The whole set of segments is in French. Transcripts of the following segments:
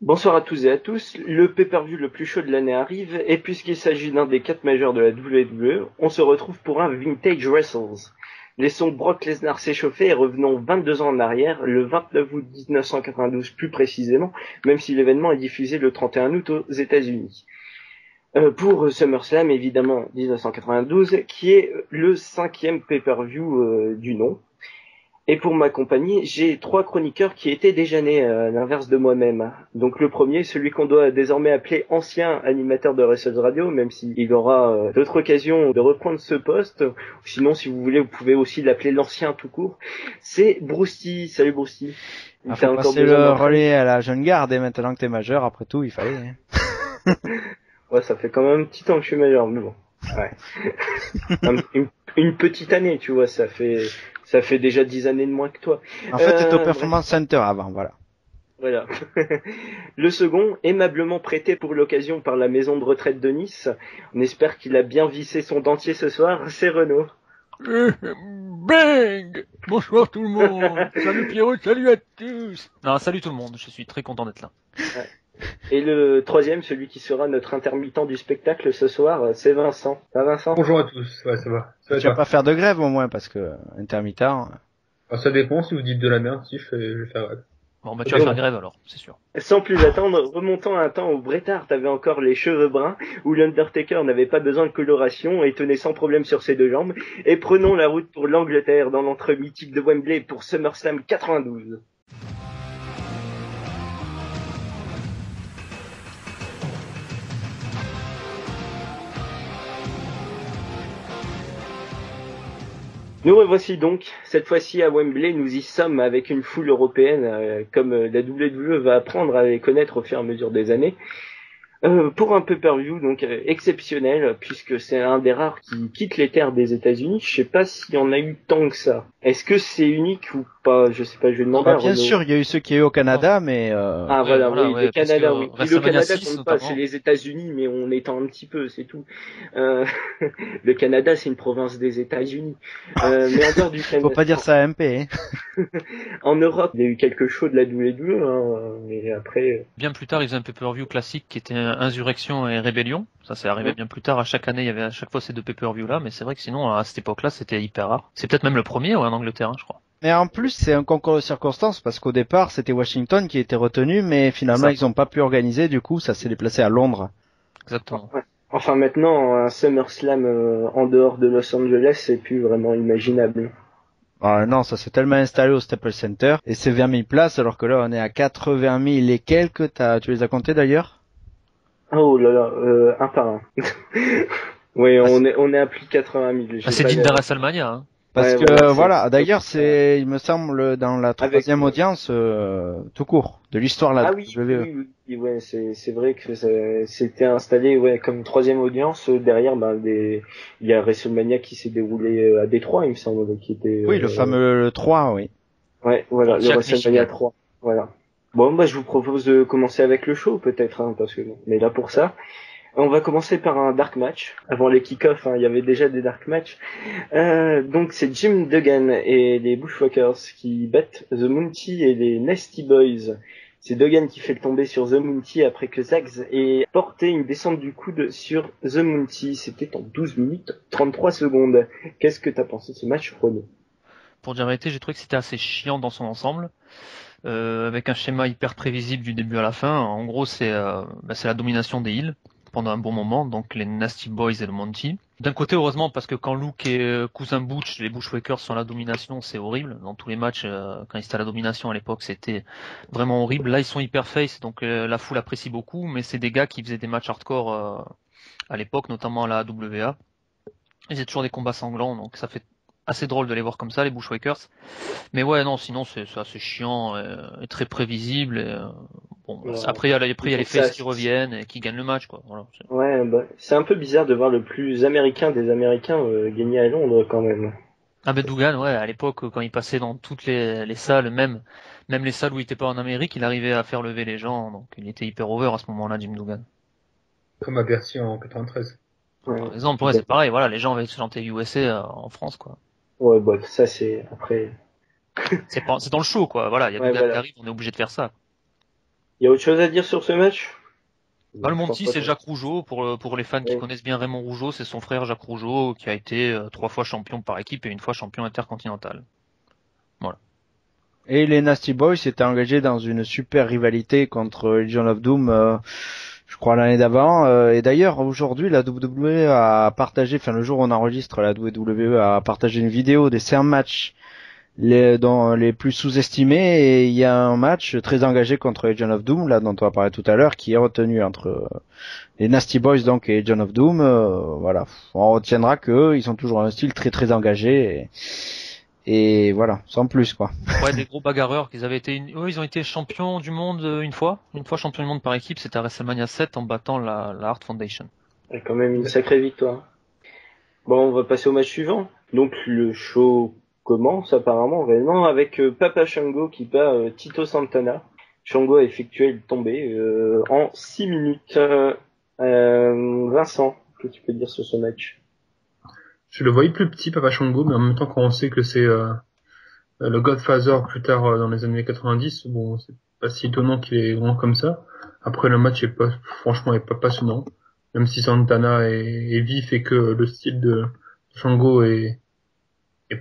Bonsoir à tous et à tous, le pay-per-view le plus chaud de l'année arrive, et puisqu'il s'agit d'un des 4 majeurs de la WWE, on se retrouve pour un Vintage Wrestles. Laissons Brock Lesnar s'échauffer et revenons 22 ans en arrière, le 29 août 1992 plus précisément, même si l'événement est diffusé le 31 août aux États-Unis. Pour SummerSlam, évidemment, 1992, qui est le 5e pay-per-view du nom. Et pour m'accompagner, j'ai 3 chroniqueurs qui étaient déjà nés, à l'inverse de moi-même. Donc le premier, celui qu'on doit désormais appeler ancien animateur de Wrestle Radio, même s'il aura d'autres occasions de reprendre ce poste. Sinon, si vous voulez, vous pouvez aussi l'appeler l'ancien tout court. C'est Brousty. Salut Brousty. Il faut passer le relais à la jeune garde, et maintenant que t'es majeur, après tout, il fallait. Ouais, ça fait quand même un petit temps que je suis majeur, mais bon. Ouais. une petite année, tu vois, ça fait déjà 10 années de moins que toi. En fait, t'étais au Performance Center avant, voilà. Voilà. Le second, aimablement prêté pour l'occasion par la maison de retraite de Nice. On espère qu'il a bien vissé son dentier ce soir, c'est Renaud. Bang! Bonsoir tout le monde. Salut Pierrot, salut à tous. Non, salut tout le monde, je suis très content d'être là. Ouais. Et le troisième, celui qui sera notre intermittent du spectacle ce soir, c'est Vincent. Ça va Vincent? Bonjour à tous, ouais, ça va. Tu vas pas faire de grève au moins, parce que intermittent... Ça dépend, si vous dites de la merde, si je vais faire grève. Bon, bah tu vas faire grève alors, c'est sûr. Sans plus attendre, remontons à un temps où Bret Hart avait encore les cheveux bruns, où l'Undertaker n'avait pas besoin de coloration et tenait sans problème sur ses 2 jambes, et prenons la route pour l'Angleterre dans l'entre mythique de Wembley pour SummerSlam 92. Nous revoici donc, cette fois-ci à Wembley, nous y sommes avec une foule européenne, comme la WWE va apprendre à les connaître au fur et à mesure des années, pour un pay-per-view donc exceptionnel, puisque c'est un des rares qui quitte les terres des États-Unis. Je sais pas s'il y en a eu tant que ça. Est-ce que c'est unique ou pas? Je sais pas, je vais demander à Bien Renaud. sûr, il y a eu ceux qui est au Canada, mais voilà, oui, le Canada, oui. Puis le Canada 6, compte pas, c'est les États-Unis, mais on étend un petit peu, c'est tout. Le Canada, c'est une province des États-Unis. Mais en dehors du Canada. Faut pas dire ça à MP, hein. En Europe, il y a eu quelques shows de la WWE, hein, mais après. Bien plus tard, ils faisaient un pay-per-view classique qui était Insurrection et Rébellion. Ça, c'est arrivé bien plus tard. À chaque année, il y avait à chaque fois ces 2 pay-per-view là, mais c'est vrai que sinon, à cette époque-là, c'était hyper rare. C'est peut-être même le premier, en Angleterre, je crois. Mais en plus, c'est un concours de circonstances, parce qu'au départ, c'était Washington qui était retenu, mais finalement, ils ont pas pu organiser, du coup, ça s'est déplacé à Londres. Exactement. Ouais. Enfin, maintenant, un SummerSlam en dehors de Los Angeles, c'est plus vraiment imaginable. Non, ça s'est tellement installé au Staples Center, et c'est 20 000 places, alors que là, on est à 80 000 et quelques. Tu les as comptés d'ailleurs? Oh là là, un par un. Oui, on est à plus de 80 000. C'est digne d'un WrestleMania, hein. Parce ouais, que voilà, d'ailleurs c'est, il me semble, dans la 3e audience tout court de l'histoire là. Ah oui, oui, ouais, c'est vrai que c'était installé comme 3e audience derrière. Il y a WrestleMania qui s'est déroulé à Détroit, il me semble, qui était. Oui, le fameux 3, oui. Ouais, voilà, le WrestleMania 3, voilà. Bon, je vous propose de commencer avec le show peut-être, hein, parce que on est là pour ça. On va commencer par un dark match. Avant les kick-offs, il y avait déjà des dark matchs. Donc c'est Jim Duggan et les Bushwhackers qui battent The Mountie et les Nasty Boys. C'est Duggan qui fait le tomber sur The Mountie après que Zags ait porté une descente du coude sur The Mountie. C'était en 12 minutes 33 secondes. Qu'est-ce que t'as pensé de ce match, Renaud? Pour dire la vérité, j'ai trouvé que c'était assez chiant dans son ensemble. Avec un schéma hyper prévisible du début à la fin. En gros, c'est la domination des heels pendant un bon moment, donc les Nasty Boys et le Monty. D'un côté, heureusement, parce que quand Luke et cousin Butch, les Bushwhackers sont à la domination, c'est horrible. Dans tous les matchs, quand ils étaient à la domination à l'époque, c'était vraiment horrible. Là, ils sont hyper face, donc la foule apprécie beaucoup, mais c'est des gars qui faisaient des matchs hardcore à l'époque, notamment à la AWA. Ils faisaient toujours des combats sanglants, donc ça fait assez drôle de les voir comme ça, les Bushwhackers. Mais ouais, non, sinon c'est assez chiant et très prévisible. Après il y a les faces qui reviennent et qui gagnent le match, quoi. Voilà, c'est un peu bizarre de voir le plus américain des Américains gagner à Londres quand même. Ah ben Duggan, ouais, à l'époque quand il passait dans toutes les salles, même les salles où il était pas en Amérique, il arrivait à faire lever les gens, donc il était hyper over à ce moment-là, Jim Duggan. Comme à Bercy en 93. Par exemple, ouais, c'est pareil, voilà, les gens avaient chanté USA en France, quoi. Ouais, ça c'est après. C'est dans le show, quoi. Voilà, il y a des gars qui arrivent, on est obligé de faire ça. Il y a autre chose à dire sur ce match? Bah, le Je pense Monty, pas c'est trop. Jacques Rougeau. Pour les fans qui Oui. connaissent bien Raymond Rougeau, c'est son frère Jacques Rougeau qui a été 3 fois champion par équipe et une fois champion intercontinental. Voilà. Et les Nasty Boys s'étaient engagés dans une super rivalité contre Legion of Doom, je crois l'année d'avant. Et d'ailleurs, aujourd'hui, la WWE a partagé, enfin le jour où on enregistre, la WWE a partagé une vidéo des 5 matchs dans les plus sous-estimés. Et il y a un match très engagé contre Legion of Doom, là dont on va parler tout à l'heure, qui est retenu entre les Nasty Boys donc et Legion of Doom. Voilà, on retiendra que ils sont toujours un style très très engagé. Et voilà, sans plus quoi. Ouais, des gros bagarreurs qu'ils avaient été, ils ont été champions du monde une fois champion du monde par équipe, c'était à WrestleMania 7 en battant la Hart Foundation. C'est quand même une sacrée victoire. Bon, on va passer au match suivant. Donc le show commence apparemment réellement avec Papa Shango qui bat Tito Santana. Shango a effectué le tombé en 6 minutes. Vincent, que tu peux dire sur ce match? Je le voyais plus petit, Papa Shango, mais en même temps, quand on sait que c'est le Godfather plus tard dans les années 90, bon, c'est pas si étonnant qu'il est grand comme ça. Après, le match franchement, est pas passionnant. Même si Santana est vif et que le style de Shango est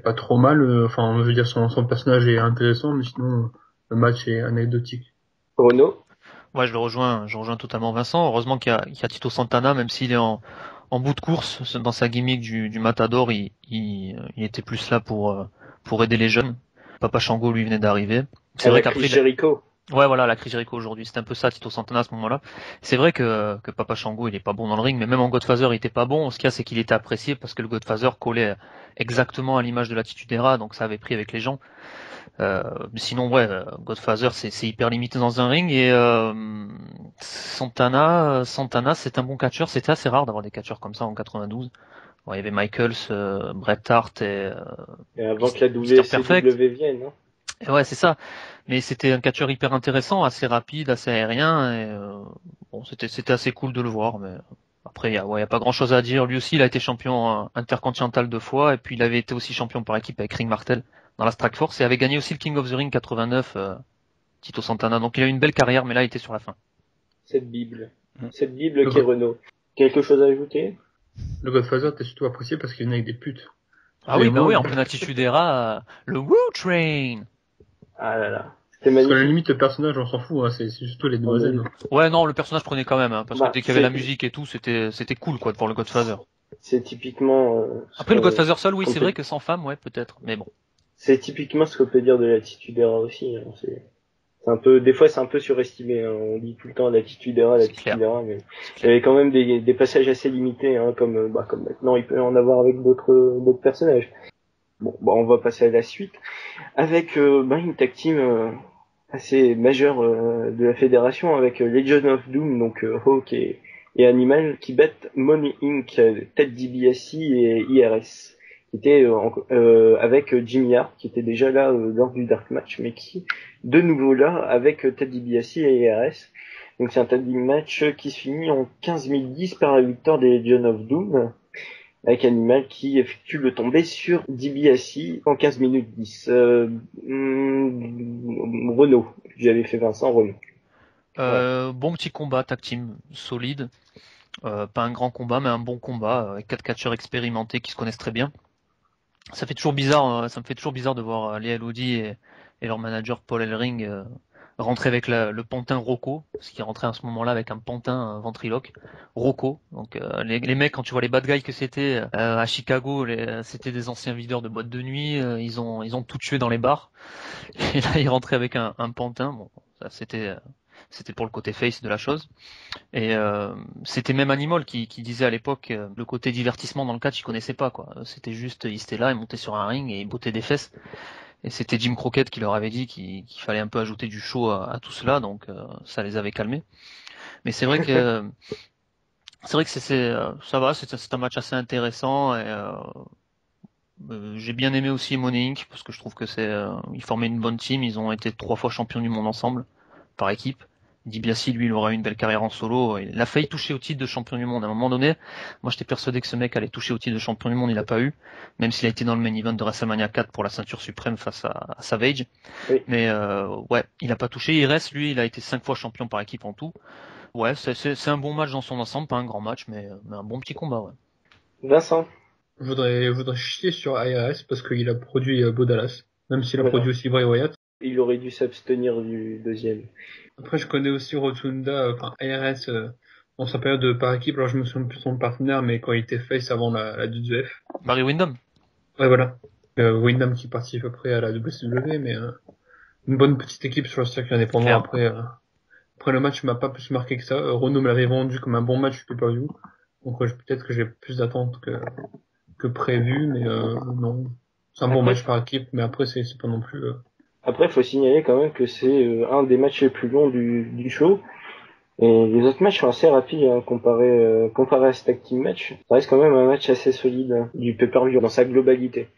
pas trop mal. Enfin, je veux dire, son personnage est intéressant, mais sinon, le match est anecdotique. Renaud? Ouais, je rejoins totalement Vincent. Heureusement qu'il y a Tito Santana, même s'il est en bout de course dans sa gimmick du Matador, il était plus là pour aider les jeunes. Papa Shango lui venait d'arriver. C'est vrai Avec Chris qu'après, Jericho. ouais, voilà, la crise Jericho aujourd'hui, c'était un peu ça, Tito Santana à ce moment-là. C'est vrai que Papa Shango, il est pas bon dans le ring, mais même en Godfather, il était pas bon. Ce qu'il y a, c'est qu'il était apprécié parce que le Godfather collait exactement à l'image de l'Attitude Era, donc ça avait pris avec les gens. Sinon, ouais, Godfather, c'est hyper limité dans un ring et Santana, c'est un bon catcheur. C'était assez rare d'avoir des catcheurs comme ça en 92. Bon, il y avait Michaels, Bret Hart Et avant que la Mister Perfect. WCW vienne, hein. Et ouais, c'est ça. Mais c'était un catcheur hyper intéressant, assez rapide, assez aérien. Et, bon, c'était assez cool de le voir. Mais après, il y a pas grand-chose à dire. Lui aussi, il a été champion intercontinental 2 fois, et puis il avait été aussi champion par équipe avec Ring Martel dans la Strike Force, et avait gagné aussi le King of the Ring 89, Tito Santana. Donc il a eu une belle carrière, mais là, il était sur la fin. Cette Bible. Mm. Cette Bible Le, qui est Renaud. Quelque chose à ajouter? le Godfather était surtout apprécié parce qu'il venait avec des putes. Ah Et oui, bah moi, oui, en pleine attitude era, le Woo Train. Ah là là. C'était parce qu'à la magnifique. limite, le personnage, on s'en fout, hein, c'est surtout les demoiselles. Hein. Ouais, non, le personnage prenait quand même, hein, parce que Bah, dès qu'il y avait la musique et tout, c'était cool, quoi, de voir le Godfather. c'est typiquement Après, le Godfather seul, oui, qu'on c'est peut- vrai que sans femme, ouais, peut-être. Mais bon. c'est typiquement ce qu'on peut dire de l'Attitude Era aussi, hein. C'est un peu, des fois c'est un peu surestimé, hein. On dit tout le temps l'Attitude Era, C'est clair. mais il y avait quand même des passages assez limités, hein, comme maintenant il peut y en avoir avec d'autres personnages. Bon, bah on va passer à la suite avec une tag team assez majeure de la fédération avec Legion of Doom, donc Hawk et Animal qui battent Money Inc, Ted DiBiase et IRS, qui était avec Jimmy Hart qui était déjà là lors du Dark Match, mais qui de nouveau là avec Ted DiBiase et IRS. Donc c'est un tag team match qui se finit en 15 010 par la victoire des Legion of Doom, avec Animal qui effectue le tombé sur DiBiase en 15 minutes 10. Renaud, j'avais fait Vincent, Renaud. Bon petit combat, tag team, solide. Pas un grand combat, mais un bon combat, avec 4 catcheurs expérimentés qui se connaissent très bien. Ça me fait toujours bizarre de voir les Elodie et leur manager Paul Ellering rentrer avec le pantin Rocco, parce qu'il rentrait à ce moment-là avec un pantin ventriloque, Rocco. Donc les mecs, quand tu vois les bad guys que c'était à Chicago, c'était des anciens videurs de boîtes de nuit, ils ont tout tué dans les bars. Et là, ils rentraient avec un pantin. Bon, ça c'était pour le côté face de la chose. Et c'était même Animal qui disait à l'époque le côté divertissement dans le catch, il connaissait pas quoi. C'était juste, il était là, il montait sur un ring et il bottait des fesses. Et c'était Jim Crockett qui leur avait dit qu'il fallait un peu ajouter du show à tout cela, donc ça les avait calmés. Mais c'est vrai que ça va, c'est un match assez intéressant. Et j'ai bien aimé aussi Money Inc parce que je trouve que ils formaient une bonne team. Ils ont été 3 fois champions du monde ensemble par équipe. DiBiase, lui, il aura eu une belle carrière en solo. Il a failli toucher au titre de champion du monde à un moment donné. Moi, j'étais persuadé que ce mec allait toucher au titre de champion du monde, il l'a pas eu. Même s'il a été dans le main event de WrestleMania 4 pour la ceinture suprême face à Savage. Oui. Mais ouais, il a pas touché. Il reste, lui, il a été 5 fois champion par équipe en tout. Ouais, c'est un bon match dans son ensemble, pas un grand match, mais un bon petit combat, ouais. Vincent. Je voudrais chier sur IRS parce qu'il a produit Bo Dallas, même s'il a Voilà. produit aussi Bray Wyatt. Il aurait dû s'abstenir du deuxième. Après, je connais aussi Rotunda, enfin IRS, dans sa période par équipe. Alors, je me souviens plus de son partenaire, mais quand il était face avant la WF. Barry Windham. Ouais, voilà. Windham qui participe après à la WCW, mais une bonne petite équipe sur le circuit indépendant. Claire. Après le match m'a pas plus marqué que ça. Renaud me l'avait vendu comme un bon match pay-per-view. Donc peut-être que j'ai plus d'attentes que prévu, mais non. C'est un bon Après, match par équipe, mais après c'est pas non plus. Après, il faut signaler quand même que c'est un des matchs les plus longs du show. Et les autres matchs sont assez rapides hein, comparé à ce tag team match. Ça reste quand même un match assez solide hein, du pay-per-view dans sa globalité.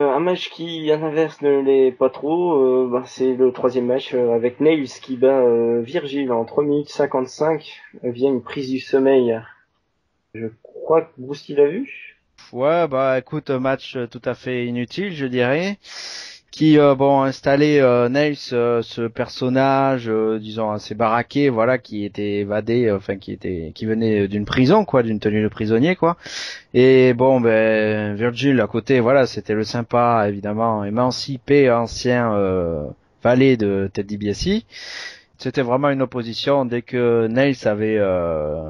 Un match qui, à l'inverse, ne l'est pas trop, c'est le troisième match avec Nails qui bat Virgil en 3 minutes 55 via une prise du sommeil. Je crois que Bruce l'a vu. Ouais, bah écoute, match tout à fait inutile, je dirais. Qui installait Nails, ce personnage, disons assez baraqué, voilà, qui était évadé, qui venait d'une prison, quoi, d'une tenue de prisonnier, quoi. Et bon, Virgil à côté, voilà, c'était le sympa, évidemment, émancipé, ancien valet de Ted DiBiase. C'était vraiment une opposition. Dès que Nails avait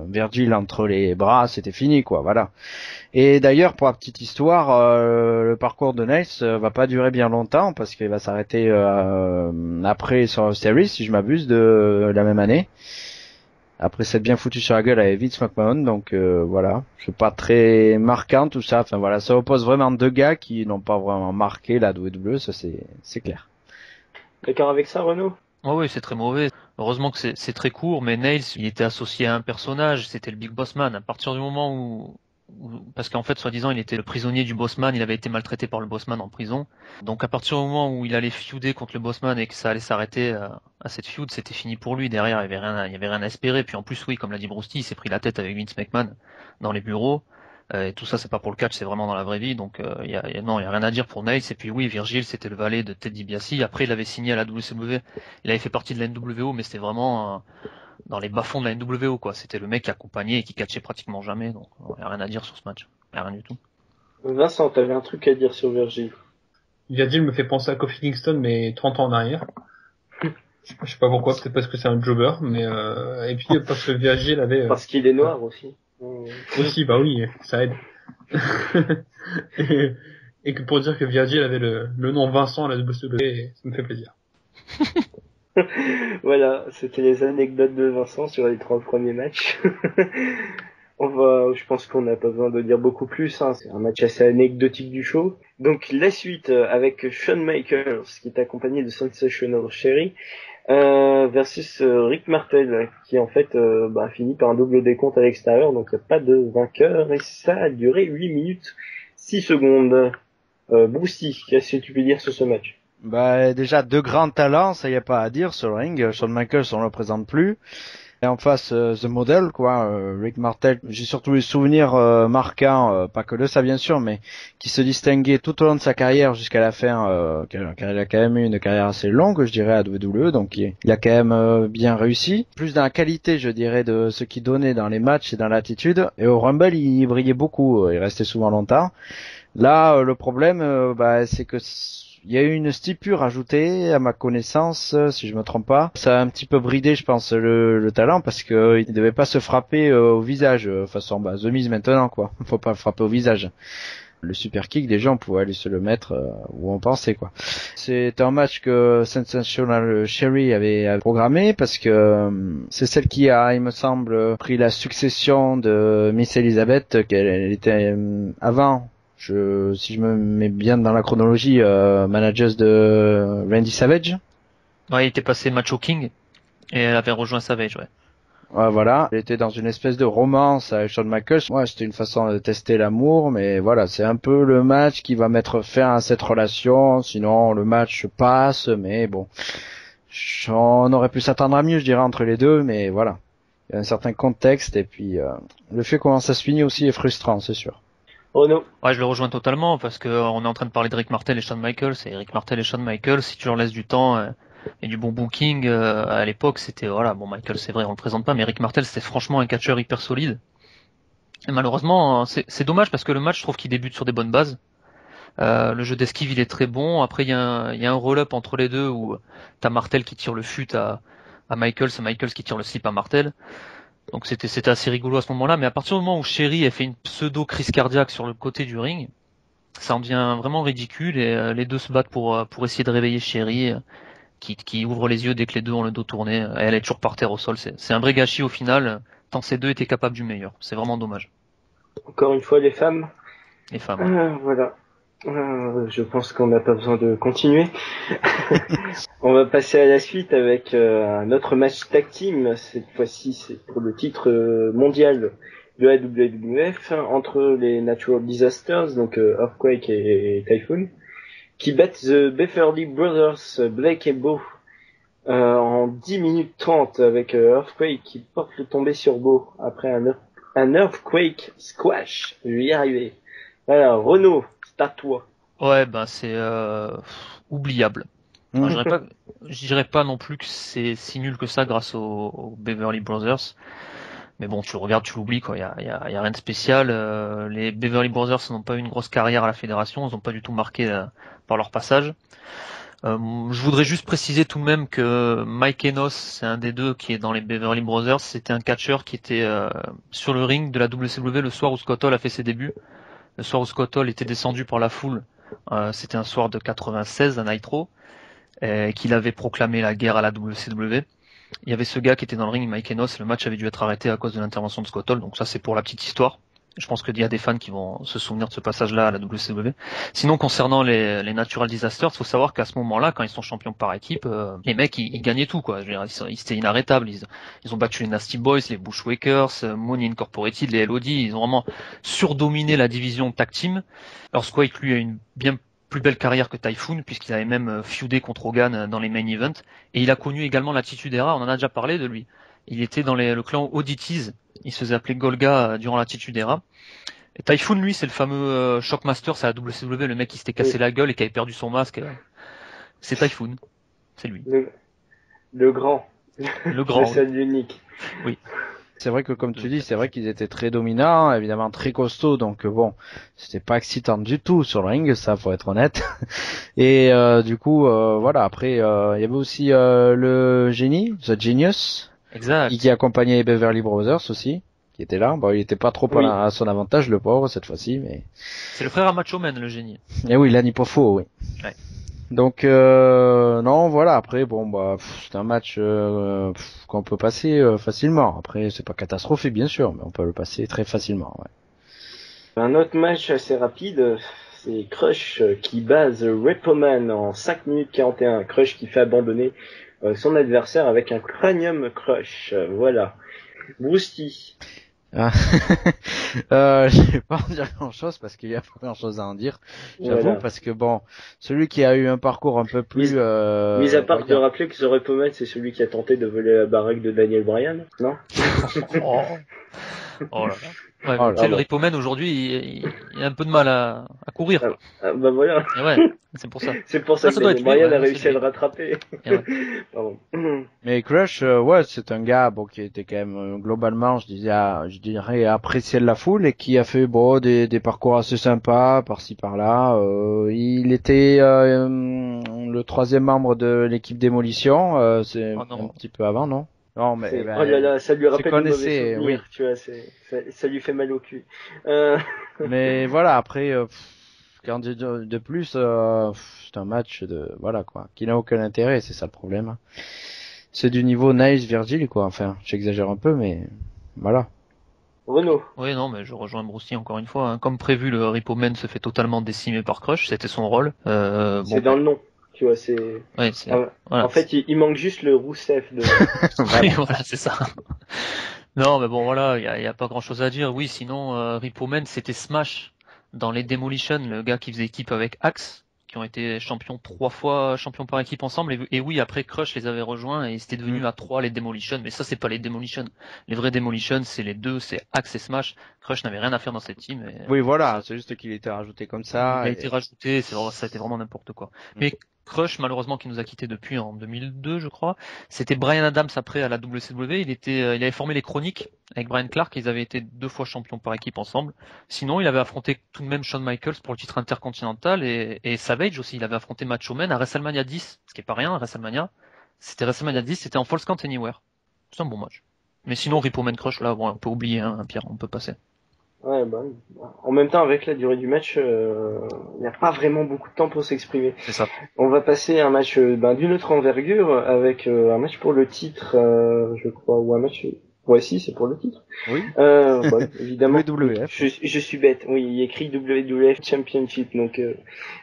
Virgil entre les bras, c'était fini, quoi, voilà. Et d'ailleurs, pour la petite histoire, le parcours de Nails va pas durer bien longtemps parce qu'il va s'arrêter après sur Series, si je m'abuse, de la même année. Après s'être bien foutu sur la gueule avec Vince McMahon, donc voilà, c'est pas très marquant tout ça. Enfin voilà, ça oppose vraiment deux gars qui n'ont pas vraiment marqué la WWE, ça c'est clair. D'accord avec ça, Renaud? Oh oui, c'est très mauvais. Heureusement que c'est très court, mais Nails, il était associé à un personnage, c'était le Big Boss Man. À partir du moment où parce qu'en fait, soi-disant, il était le prisonnier du Bossman, il avait été maltraité par le Bossman en prison. Donc à partir du moment où il allait feuder contre le Bossman et que ça allait s'arrêter à cette feud, c'était fini pour lui. Derrière, il y avait rien à espérer. Puis en plus, oui, comme l'a dit Brusty, il s'est pris la tête avec Vince McMahon dans les bureaux. Et tout ça, c'est pas pour le catch, c'est vraiment dans la vraie vie. Donc il y a rien à dire pour Nails. Et puis oui, Virgil, c'était le valet de Ted DiBiase. Après, il avait signé à la WCW. Il avait fait partie de la NWO, mais c'était vraiment dans les bas-fonds de la NWO, quoi. C'était le mec qui accompagnait et qui catchait pratiquement jamais. Donc il y a rien à dire sur ce match. Il y a rien du tout. Vincent, t'avais un truc à dire sur Virgil. Virgil me fait penser à Kofi Kingston, mais 30 ans en arrière. Je sais pas pourquoi, peut-être parce que c'est un jobber, mais et puis parce que Virgil avait... Parce qu'il est noir aussi. Aussi, bah oui, ça aide. et que pour dire que Virgil avait le nom Vincent à la WWE, ça me fait plaisir. Voilà, c'était les anecdotes de Vincent sur les 3 premiers matchs. Je pense qu'on n'a pas besoin de dire beaucoup plus, hein. C'est un match assez anecdotique du show. Donc la suite avec Shawn Michaels qui est accompagné de Sensational Sherry versus Rick Martel qui en fait finit par un double décompte à l'extérieur, donc il n'y a pas de vainqueur et ça a duré 8 minutes 6 secondes. Brucey, qu'est-ce que tu peux dire sur ce match? Bah déjà deux grands talents, ça y a pas à dire sur le ring. Shawn Michaels on le présente plus. Et en face The Model, quoi, Rick Martel. J'ai surtout les souvenirs marquants, pas que de ça bien sûr, mais qui se distinguait tout au long de sa carrière jusqu'à la fin. Il a quand même eu une carrière assez longue, je dirais, à WWE, donc il a quand même bien réussi. Plus dans la qualité, je dirais, de ce qu'il donnait dans les matchs et dans l'attitude. Et au Rumble, il brillait beaucoup, il restait souvent longtemps. Là, le problème, c'est que il y a eu une stipule rajoutée à ma connaissance, si je me trompe pas. Ça a un petit peu bridé, je pense, le talent parce que il devait pas se frapper au visage, façon The Miz maintenant, quoi. Faut pas le frapper au visage. Le super kick, déjà, on pouvait aller se le mettre où on pensait, quoi. C'est un match que Sensational Sherry avait programmé parce que c'est celle qui a, il me semble, pris la succession de Miss Elizabeth, qu'elle était avant. Si je me mets bien dans la chronologie, manager de Randy Savage. Ouais, il était passé Macho King et elle avait rejoint Savage, ouais. Ouais, voilà. Elle était dans une espèce de romance avec Shawn Michaels. Ouais, c'était une façon de tester l'amour, mais voilà, c'est un peu le match qui va mettre fin à cette relation. Sinon, le match passe, mais bon. On aurait pu s'attendre à mieux, je dirais, entre les deux, mais voilà. Il y a un certain contexte, et puis le fait comment ça se finit aussi est frustrant, c'est sûr. Oh non. Ouais, je le rejoins totalement parce que on est en train de parler de Rick Martel et Shawn Michaels. Et Rick Martel et Shawn Michaels, si tu leur laisses du temps et du bon booking, à l'époque, c'était voilà. Bon, Michaels, c'est vrai, on le présente pas, mais Rick Martel, c'était franchement un catcheur hyper solide. Et malheureusement, c'est dommage parce que le match, je trouve qu'il débute sur des bonnes bases. Le jeu d'esquive, il est très bon. Après, il y a un roll-up entre les deux où t'as Martel qui tire le fut à Michaels, et Michaels qui tire le slip à Martel. Donc c'était assez rigolo à ce moment-là. Mais à partir du moment où Sherry a fait une pseudo crise cardiaque sur le côté du ring, ça en devient vraiment ridicule et les deux se battent pour essayer de réveiller Sherry, qui ouvre les yeux dès que les deux ont le dos tourné. Et elle est toujours par terre au sol. C'est un vrai gâchis au final. Tant ces deux étaient capables du meilleur. C'est vraiment dommage. Encore une fois, les femmes. Les femmes. Voilà. Je pense qu'on n'a pas besoin de continuer. On va passer à la suite avec un autre match tag team. Cette fois-ci, c'est pour le titre mondial de la WWF entre les Natural Disasters, donc Earthquake et Typhoon, qui battent the Beverly Brothers, Blake et Bo, en 10 minutes 30 avec Earthquake qui porte le tombé sur Bo après un Earthquake squash. Je vais y arriver. Voilà, Renaud, c'est à toi. Ouais, ben c'est oubliable. Enfin, je dirais pas non plus que c'est si nul que ça grâce aux Beverly Brothers. Mais bon, tu le regardes, tu l'oublies quoi. Il y a rien de spécial. Les Beverly Brothers n'ont pas eu une grosse carrière à la fédération. Ils n'ont pas du tout marqué par leur passage. Je voudrais juste préciser tout de même que Mike Enos, c'est un des deux qui est dans les Beverly Brothers. C'était un catcheur qui était sur le ring de la WCW le soir où Scott Hall a fait ses débuts. Le soir où Scott Hall était descendu par la foule. C'était un soir de 96 à Nitro. Qu'il avait proclamé la guerre à la WCW. Il y avait ce gars qui était dans le ring, Mike Enos, le match avait dû être arrêté à cause de l'intervention de Scott Hall, donc ça c'est pour la petite histoire. Je pense qu'il y a des fans qui vont se souvenir de ce passage-là à la WCW. Sinon, concernant les Natural Disasters, il faut savoir qu'à ce moment-là, quand ils sont champions par équipe, les mecs, ils gagnaient tout, quoi. Je veux dire, ils étaient inarrêtables. Ils ont battu les Nasty Boys, les Bushwhackers, Money Incorporated, les LOD. Ils ont vraiment surdominé la division tag team. Alors, Squake, lui, a une bien plus belle carrière que Typhoon, puisqu'il avait même feudé contre Hogan dans les main events. Et il a connu également l'Attitude Era, on en a déjà parlé de lui. Il était dans le clan Oddities, il se faisait appeler Golga durant l'Attitude Era. Et Typhoon, lui, c'est le fameux Shockmaster, c'est la WCW, le mec qui s'était cassé la gueule et qui avait perdu son masque. C'est Typhoon, c'est lui. Le grand. Le grand. Le seul unique. Oui. C'est vrai que comme tu dis, c'est vrai qu'ils étaient très dominants, évidemment très costauds, donc bon, c'était pas excitant du tout sur le ring, ça faut être honnête. Et du coup, voilà, après il y avait aussi le génie, The Genius, exact, qui accompagnait les Beverly Brothers aussi, qui était là. Bon, il était pas trop à son avantage, le pauvre, cette fois-ci, mais... C'est le frère à Macho Man, le génie. Et oui, Lanny Poffo, oui. Ouais. Donc non, voilà, après bon bah c'est un match qu'on peut passer facilement. Après c'est pas catastrophique bien sûr, mais on peut le passer très facilement, ouais. Un autre match assez rapide, c'est Crush qui base Repo Man en 5 minutes 41. Crush qui fait abandonner son adversaire avec un cranium crush. Voilà. Bruce. Je vais pas en dire grand chose parce qu'il y a pas grand chose à en dire, j'avoue, voilà. Parce que bon, celui qui a eu un parcours un peu plus mis à part de rappeler que The Repo Man c'est celui qui a tenté de voler la baraque de Daniel Bryan, non? Oh là là. Ouais, tu sais, le Repo Man aujourd'hui, il a un peu de mal à courir. Bah voilà. Et ouais, c'est pour ça. C'est pour ça que Daniel Bryan a réussi à le rattraper. Ouais. Pardon. Mais Crush, ouais, c'est un gars bon qui était quand même globalement, je dirais apprécié de la foule et qui a fait bon des parcours assez sympas par-ci par-là. Il était le troisième membre de l'équipe Démolition, c'est un petit peu avant, non? Non, mais oh là là, ça lui rappelle des mauvais souvenirs, oui. Tu vois, ça lui fait mal au cul. Mais voilà, après, quand de plus, c'est un match voilà quoi, qui n'a aucun intérêt, c'est ça le problème. C'est du niveau Nice Virgil quoi. Enfin, j'exagère un peu, mais voilà. Renaud. Oui, non, mais je rejoins Bruce encore une fois. Hein. Comme prévu, le Repo Man se fait totalement décimer par Crush, c'était son rôle. C'est dans le nom. Tu vois, c'est. Ouais, voilà, en fait, il manque juste le Rousseff de. Voilà, c'est ça. Non, mais bon, voilà, il y a pas grand chose à dire. Oui, sinon, Repo Man, c'était Smash dans les Demolition, le gars qui faisait équipe avec Axe, qui ont été champions 3 fois, champions par équipe ensemble. Et oui, après Crush les avait rejoints et c'était devenu à 3 les Demolition. Mais ça, c'est pas les Demolition. Les vrais Demolition, c'est les deux, c'est Axe et Smash. Crush n'avait rien à faire dans cette team. Et Oui, voilà, c'est juste qu'il était rajouté comme ça. il a été rajouté, ça a été vraiment n'importe quoi. Mais Crush, malheureusement, qui nous a quittés depuis en 2002, je crois. C'était Brian Adams après à la WCW. Il avait formé les Chroniques avec Brian Clark. Ils avaient été 2 fois champions par équipe ensemble. Sinon, il avait affronté tout de même Shawn Michaels pour le titre intercontinental et Savage aussi. Il avait affronté Macho Man à WrestleMania 10, ce qui est pas rien, WrestleMania. C'était WrestleMania 10, c'était en Falls Count Anywhere. C'est un bon match. Mais sinon, Repo Man Crush, là, bon, on peut oublier, hein, Pierre, on peut passer. Ouais, bah, en même temps, avec la durée du match, il n'y a pas vraiment beaucoup de temps pour s'exprimer. C'est ça. On va passer à un match d'une autre envergure, avec un match pour le titre, je crois, ou un match... Ouais, si, c'est pour le titre. Oui. Bon, évidemment. WWF. Je suis bête. Oui, il y a écrit WWF Championship, donc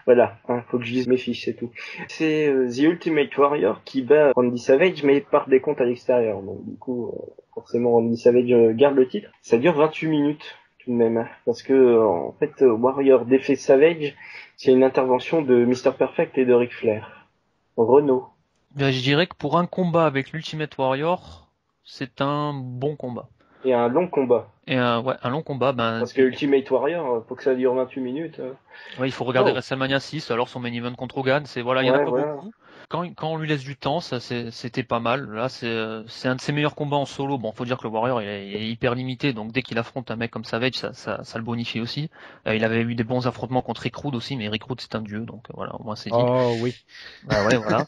voilà. Faut que je lise mes fiches, c'est tout. C'est The Ultimate Warrior qui bat Randy Savage, mais par des comptes à l'extérieur. Donc du coup, forcément, Randy Savage garde le titre. Ça dure 28 minutes tout de même, parce que en fait, Warrior défait Savage, c'est une intervention de Mr. Perfect et de Ric Flair. Renault. Ben, je dirais que pour un combat avec l'Ultimate Warrior, c'est un bon combat. Et un long combat. Et un long combat, Parce que Ultimate Warrior, faut que ça dure 28 minutes. Ouais, il faut regarder WrestleMania 6, alors son main event contre Hogan, il y en a pas beaucoup. Quand on lui laisse du temps, c'était pas mal. Là, c'est un de ses meilleurs combats en solo. Bon, faut dire que le Warrior, il est hyper limité, donc dès qu'il affronte un mec comme Savage, ça le bonifie aussi. Il avait eu des bons affrontements contre Rick Rude aussi, mais Rick Rude c'est un dieu, donc voilà, au moins c'est dit. Oh oui. Ouais, voilà.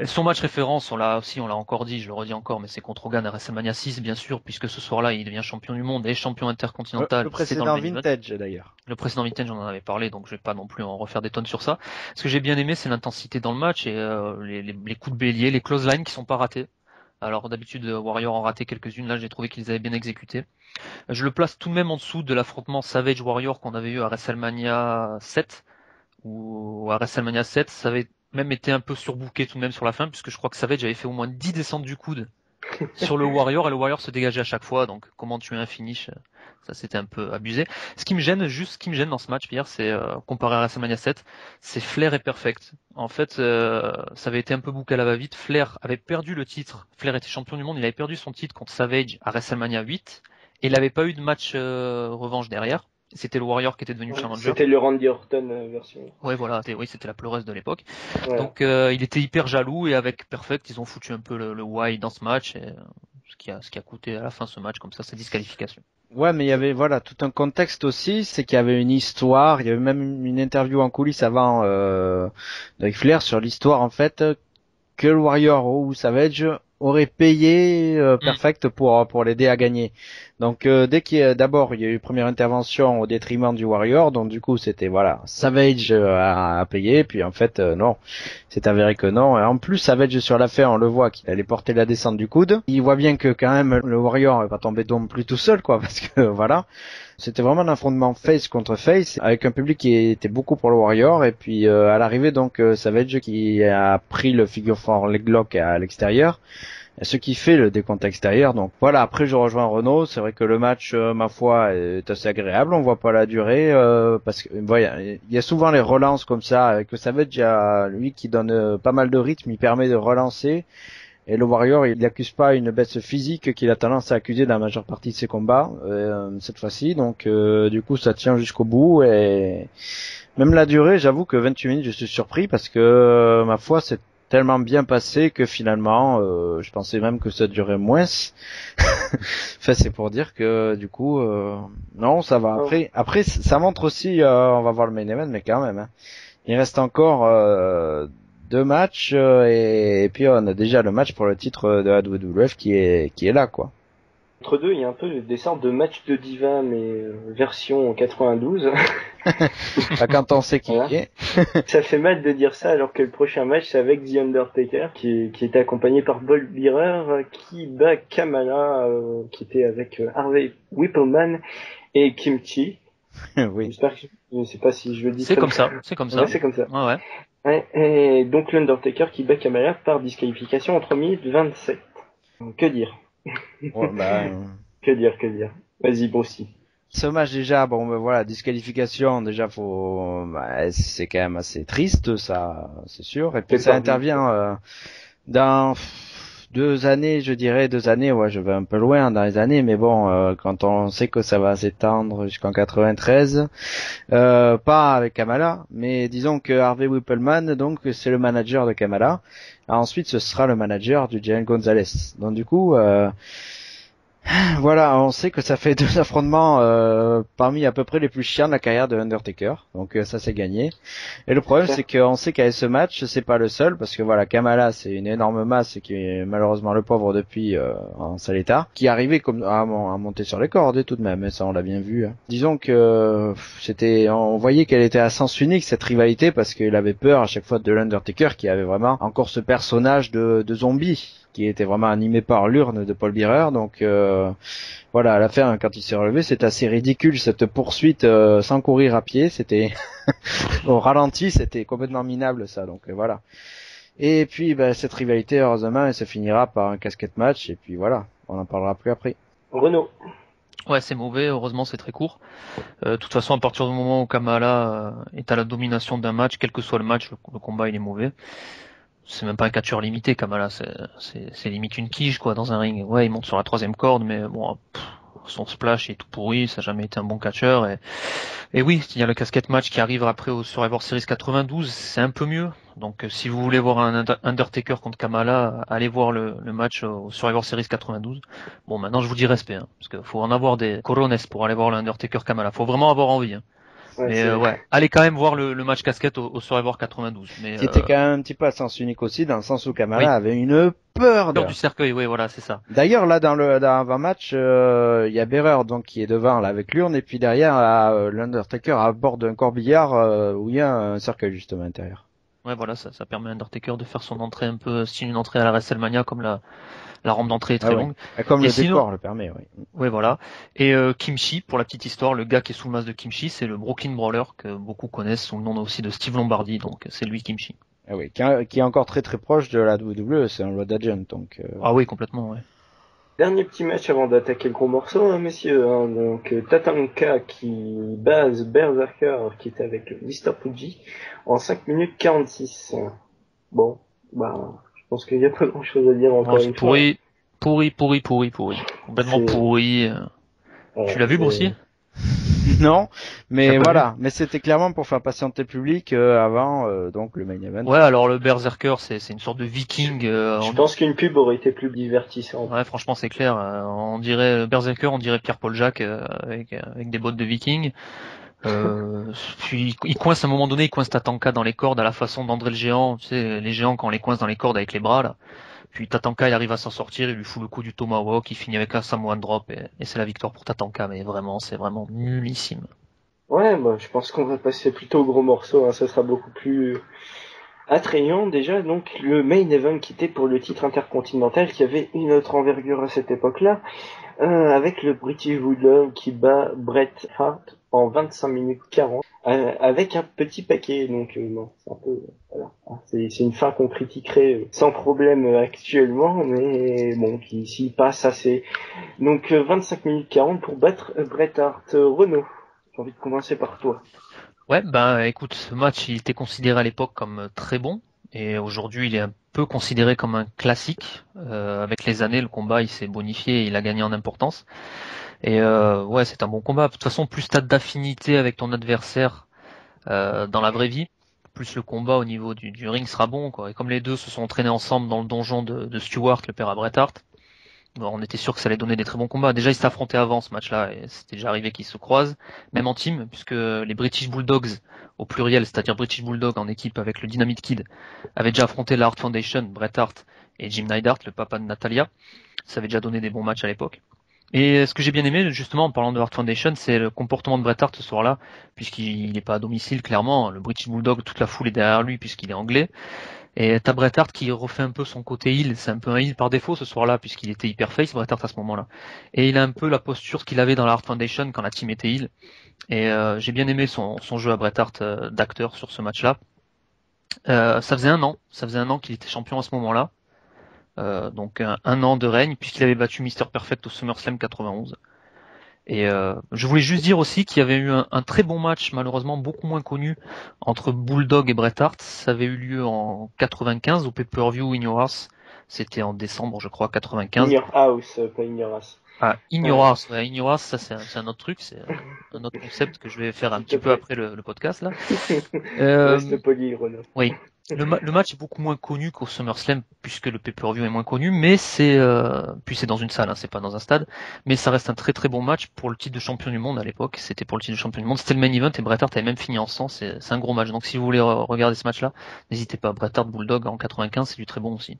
Son match référence, on l'a encore dit, je le redis encore, mais c'est contre Hogan à WrestleMania 6, bien sûr, puisque ce soir-là, il devient champion du monde et champion intercontinental. Le précédent Vintage, d'ailleurs. Le précédent Vintage, on en avait parlé, donc je vais pas non plus en refaire des tonnes sur ça. Ce que j'ai bien aimé, c'est l'intensité dans le match et les coups de bélier, les clotheslines qui sont pas ratés. Alors d'habitude, Warrior en ratait quelques-unes, là j'ai trouvé qu'ils avaient bien exécuté. Je le place tout de même en dessous de l'affrontement Savage Warrior qu'on avait eu à WrestleMania 7, ou à WrestleMania 7, ça avait même été un peu surbooké tout de même sur la fin, puisque je crois que Savage avait fait au moins 10 descentes du coude sur le Warrior, et le Warrior se dégageait à chaque fois, donc comment tuer un finish, ça c'était un peu abusé. Ce qui me gêne dans ce match, Pierre, c'est, comparé à WrestleMania 7, c'est Flair et Perfect. En fait, ça avait été un peu bouqué à la va-vite. Flair avait perdu le titre, Flair était champion du monde, il avait perdu son titre contre Savage à WrestleMania 8, et il n'avait pas eu de match revanche derrière. C'était le Warrior qui était devenu challenger. C'était le Randy Orton version. Ouais, voilà, c'était la pleureuse de l'époque. Ouais. Donc il était hyper jaloux, et avec Perfect, ils ont foutu un peu le why dans ce match, et, ce qui a coûté à la fin ce match comme ça, sa disqualification. Ouais, mais il y avait tout un contexte aussi, c'est qu'il y avait une histoire, il y avait même une interview en coulisses avant avec Flair sur l'histoire en fait que le Warrior ou Savage aurait payé Perfect pour l'aider à gagner. Donc dès d'abord il y a eu une première intervention au détriment du Warrior, donc du coup c'était Savage a payé, puis en fait non, c'est avéré que non. Et en plus Savage sur la fin on le voit qu'il allait porter la descente du coude. Il voit bien que quand même le Warrior est pas tombé non plus tout seul quoi, parce que voilà. C'était vraiment un affrontement face contre face avec un public qui était beaucoup pour le Warrior, et puis à l'arrivée donc Savage qui a pris le figure 4 leg lock à l'extérieur, ce qui fait le décompte extérieur. Donc voilà, après je rejoins Renaud, c'est vrai que le match ma foi est assez agréable, on voit pas la durée parce que voilà, il y a souvent les relances comme ça avec le Savage, il y a lui qui donne pas mal de rythme, il permet de relancer. Et le Warrior, il n'accuse pas une baisse physique qu'il a tendance à accuser dans la majeure partie de ses combats cette fois-ci. Donc du coup, ça tient jusqu'au bout. Et même la durée, j'avoue que 28 minutes, je suis surpris parce que ma foi, c'est tellement bien passé que finalement, je pensais même que ça durait moins. Enfin, c'est pour dire que du coup, non, ça va. Après, ça montre aussi, on va voir le main event, mais quand même, hein, il reste encore 2 matchs et puis on a déjà le match pour le titre de la WWF qui est là quoi. Entre deux, il y a un peu des sortes de matchs de diva, mais version 92. Quand on sait qui est. Ça fait mal de dire ça alors que le prochain match c'est avec The Undertaker qui était accompagné par Bob Bearer qui bat Kamala qui était avec Harvey Whippleman et Kimchi. Oui. J'espère que je ne sais pas si je le dis. C'est comme ça. Ouais, c'est comme ça. Ouais. Et donc l'Undertaker qui bat Kamala par disqualification en 3 minutes 27. Que dire? Ouais, bah... Que dire? Vas-y, bon si. Ce match déjà, bon ben voilà, disqualification, déjà c'est quand même assez triste, ça, c'est sûr. Et puis ça intervient dans 2 années, je dirais 2 années. Ouais, je vais un peu loin dans les années, mais bon, quand on sait que ça va s'étendre jusqu'en 93, pas avec Kamala, mais disons que Harvey Whippleman, donc c'est le manager de Kamala. Ensuite, ce sera le manager du Giant Gonzalez. Donc du coup. Voilà, on sait que ça fait 2 affrontements parmi à peu près les plus chiants de la carrière de Undertaker, donc ça c'est gagné. Et le problème c'est qu'on sait qu'avec ce match, c'est pas le seul, parce que voilà, Kamala c'est une énorme masse et qui est malheureusement le pauvre depuis en sale état, qui arrivait comme à monter sur les cordes et tout de même, et ça on l'a bien vu. Hein. Disons que on voyait qu'elle était à sens unique cette rivalité, parce qu'il avait peur à chaque fois de l'Undertaker, qui avait vraiment encore ce personnage de zombie qui était vraiment animé par l'urne de Paul Bearer, donc voilà, à la fin quand il s'est relevé, c'était assez ridicule cette poursuite sans courir à pied, c'était au ralenti, c'était complètement minable ça, donc voilà. Et puis cette rivalité, heureusement, elle se finira par un casquette match, et puis voilà, on en parlera plus après. Renaud. Ouais, c'est mauvais, heureusement c'est très court. De toute façon, à partir du moment où Kamala est à la domination d'un match, quel que soit le match, le combat il est mauvais. C'est même pas un catcheur limité, Kamala, c'est limite une quiche, quoi, dans un ring. Ouais, il monte sur la 3e corde, mais bon, son splash est tout pourri, ça a jamais été un bon catcheur. Et oui, il y a le casquette match qui arrive après au Survivor Series 92, c'est un peu mieux. Donc, si vous voulez voir un Undertaker contre Kamala, allez voir le match au Survivor Series 92. Bon, maintenant, je vous dis respect, hein, parce qu'il faut en avoir des corones pour aller voir le Undertaker Kamala. Faut vraiment avoir envie, hein. Ouais, mais ouais, allez quand même voir le match casquette au Survivor 92. Mais qui était quand même un petit peu à sens unique aussi, dans le sens où Kamala avait une peur du cercueil, oui, voilà, c'est ça. D'ailleurs, là, dans l'avant-match, il y a Bearer, donc, qui est devant, là, avec l'urne, et puis derrière, l'Undertaker à bord d'un corbillard, où il y a un cercueil, justement, à l'intérieur. Ouais, voilà, ça permet à Undertaker de faire son entrée un peu, style une entrée à la WrestleMania, comme la rampe d'entrée est très longue. Comme le décor le permet, oui. Ouais, voilà. Et Kimchi, pour la petite histoire, le gars qui est sous le masque de Kimchi, c'est le Brooklyn Brawler, que beaucoup connaissent sous le nom aussi de Steve Lombardi, donc c'est lui Kimchi. Ah oui, qui est encore très très proche de la WWE, c'est un Road Agent, donc... Ah oui, complètement, ouais. Dernier petit match avant d'attaquer le gros morceau, hein, messieurs. Hein, donc Tatanka qui base Berserker, qui était avec Mr. Fuji, en 5 minutes 46. Bon, je pense qu'il n'y a pas grand chose à dire encore une fois. Pourri. Complètement pourri. Tu l'as vu, Broussier? Non, mais voilà, mais c'était clairement pour faire patienter le public avant donc le main event. Ouais, alors le Berserker, c'est une sorte de viking. Je pense qu'une pub aurait été plus divertissante. Ouais, franchement, c'est clair. On dirait Berserker, on dirait Pierre-Paul Jacques avec des bottes de viking. Puis il coince à un moment donné, il coince Tatanka dans les cordes à la façon d'André le Géant. Tu sais, les géants quand on les coince dans les cordes avec les bras là. Puis Tatanka, il arrive à s'en sortir, il lui fout le coup du Tomahawk, il finit avec un Samoan Drop et c'est la victoire pour Tatanka. Mais vraiment, c'est vraiment nullissime. Ouais, je pense qu'on va passer plutôt au gros morceau, hein, ça sera beaucoup plus attrayant déjà. Donc le main event qui était pour le titre intercontinental, qui avait une autre envergure à cette époque-là, avec le British Bulldog qui bat Bret Hart en 25 minutes 40, avec un petit paquet. Donc c'est un peu voilà, c'est une fin qu'on critiquerait sans problème actuellement, mais bon, qui s'y passe assez. Donc 25 minutes 40 pour battre Bret Hart. Renaud, j'ai envie de commencer par toi. Ouais, écoute, ce match il était considéré à l'époque comme très bon et aujourd'hui il est un peu considéré comme un classique. Avec les années, le combat il s'est bonifié et il a gagné en importance. Et ouais, c'est un bon combat. De toute façon, plus t'as d'affinité avec ton adversaire dans la vraie vie, plus le combat au niveau du ring sera bon, quoi. Et comme les deux se sont entraînés ensemble dans le donjon de Stewart, le père à Bret Hart, on était sûr que ça allait donner des très bons combats. Déjà, ils s'étaient affrontés avant ce match-là, et c'était déjà arrivé qu'ils se croisent, même en team, puisque les British Bulldogs, au pluriel, c'est-à-dire British Bulldog en équipe avec le Dynamite Kid, avaient déjà affronté la Hart Foundation, Bret Hart et Jim Neidhart, le papa de Natalia. Ça avait déjà donné des bons matchs à l'époque. Et ce que j'ai bien aimé, justement, en parlant de Hart Foundation, c'est le comportement de Bret Hart ce soir-là, puisqu'il n'est pas à domicile, clairement. Le British Bulldog, toute la foule est derrière lui, puisqu'il est anglais. Et t'as Bret Hart qui refait un peu son côté heel, c'est un peu un heel par défaut ce soir-là, puisqu'il était hyper face, Bret Hart à ce moment-là. Et il a un peu la posture qu'il avait dans la Hart Foundation quand la team était heel. Et j'ai bien aimé son jeu à Bret Hart d'acteur sur ce match-là. Ça faisait un an qu'il était champion à ce moment-là. Donc un an de règne, puisqu'il avait battu Mr. Perfect au SummerSlam 91. Et je voulais juste dire aussi qu'il y avait eu un très bon match, malheureusement beaucoup moins connu, entre Bulldog et Bret Hart. Ça avait eu lieu en 95 au pay-per-view In Your House. C'était en décembre, je crois, 95. In Your House, pas In Your House. Ah, In Your House. Ouais, In Your House, ça c'est un autre truc, c'est un autre concept que je vais faire un petit peu après le podcast là. Reste poli, Renaud. Oui. Le match est beaucoup moins connu qu'au SummerSlam puisque le pay-per-view est moins connu, mais c'est puis c'est dans une salle, hein, c'est pas dans un stade, mais ça reste un très très bon match pour le titre de champion du monde à l'époque. C'était pour le titre de champion du monde, c'était le main event et Bret Hart avait même fini en sang. C'est un gros match. Donc si vous voulez regarder ce match-là, n'hésitez pas. Bret Hart Bulldog en 95, c'est du très bon aussi.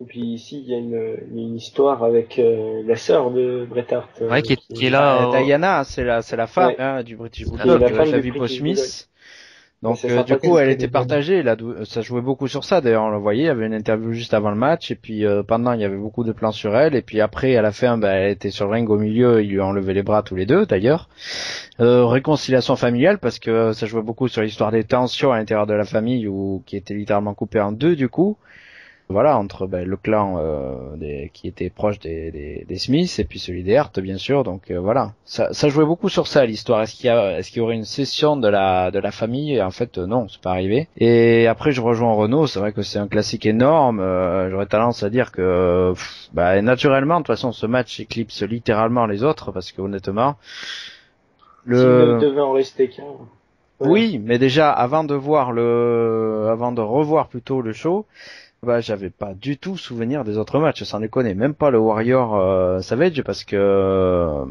Et puis ici, il y a une histoire avec la sœur de Bret Hart. Ouais, qui est là. Diana, c'est la femme ouais. Du British C'est Bulldog, la femme Javi du Boy British Smith. Donc c'est du coup, elle sympathique, était partagée. Là, ça jouait beaucoup sur ça. D'ailleurs, on le voyait. Il y avait une interview juste avant le match, et puis pendant, il y avait beaucoup de plans sur elle. Et puis après, à la fin, elle était sur le ring au milieu. Ils lui ont enlevé les bras tous les deux, d'ailleurs. Réconciliation familiale, parce que ça jouait beaucoup sur l'histoire des tensions à l'intérieur de la famille, qui était littéralement coupée en deux, du coup. Voilà, entre le clan qui était proche des Smiths et puis celui des Hart, bien sûr. Donc voilà, ça jouait beaucoup sur ça, l'histoire. Est-ce qu'il y aurait une session de la famille? Et en fait, non, c'est pas arrivé. Et après, je rejoins Renaud. C'est vrai que c'est un classique énorme. J'aurais tendance à dire que naturellement, de toute façon, ce match éclipse littéralement les autres, parce que honnêtement, S'il ne devait en rester qu'un. Ouais. Oui, mais déjà avant de revoir plutôt le show, j'avais pas du tout souvenir des autres matchs, sans déconner, même pas le Warrior Savage, parce que